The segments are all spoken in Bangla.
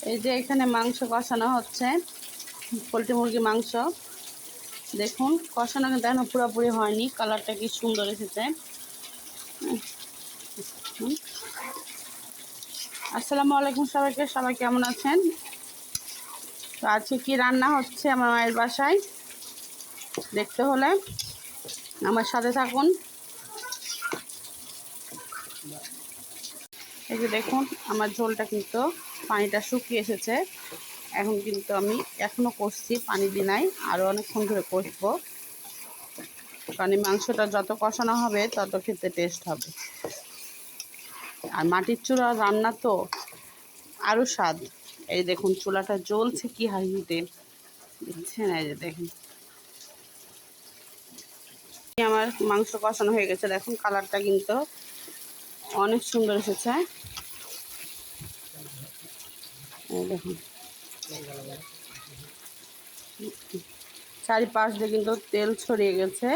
এই যে এখানে মাংস কষানো হচ্ছে, পোলট্রি মুরগি মাংস। দেখুন কষানো কিন্তু এখনো পুরোপুরি হয়নি, কালারটা কি সুন্দর এসেছে। আসসালামু আলাইকুম সবাইকে, সবাই কেমন আছেন? তো আজকে কি রান্না হচ্ছে আমার মায়ের বাসায় দেখতে হলে আমার সাথে থাকুন। এই যে দেখুন আমার ঝোলটা কিন্তু পানিটা শুকিয়ে এসেছে। এখন কিন্তু আমি এখনও কষছি, পানি দিই নাই, আরও অনেকক্ষণ ধরে কষবো, কারণ এই মাংসটা যত কষানো হবে তত খেতে টেস্ট হবে। আর মাটির চুলা রান্না তো আরও স্বাদ। এই দেখুন চুলাটা জ্বলছে কি হাই হিটে, দেখছেন? এই যে দেখুন আমার মাংস কষানো হয়ে গেছে, দেখুন কালারটা কিন্তু অনেক সুন্দর এসেছে। এই দেখুন চারিপাশ দিয়ে কিন্তু তেল ছড়িয়ে গেছে,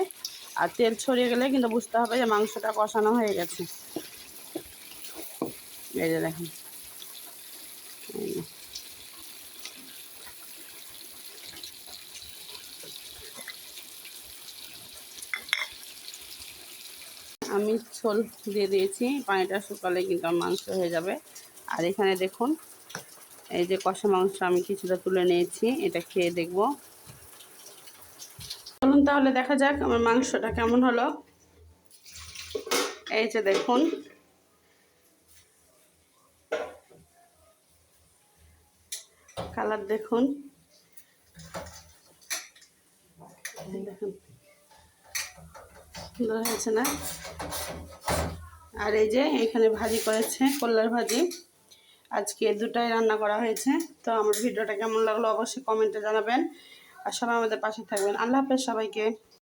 আর তেল ছড়িয়ে গেলে কিন্তু বুঝতে হবে যে মাংসটা কষানো হয়ে গেছে। এই যে দেখুন আমি ঝোল দিয়ে দিয়েছি, পানিটা শুকালে কিন্তু আমার মাংস হয়ে যাবে। আর এখানে দেখুন এই যে কষা মাংস আমি কিছুটা তুলে নিয়েছি, এটা খেয়ে দেখব। চলুন তাহলে দেখা যাক আমার মাংসটা কেমন হলো। এই যে দেখুন কালার দেখুন, দেখুন সুন্দর হয়েছে না? আর এই যে এখানে ভাজি করেছে, কল্লার ভাজি। আজকে দুটাই রান্না করা হয়েছে। তো আমার ভিডিওটা কেমন লাগলো অবশ্যই কমেন্টে জানাবেন, আর সবাই আমাদের পাশে থাকবেন। আল্লাহ হাফেজ সবাইকে।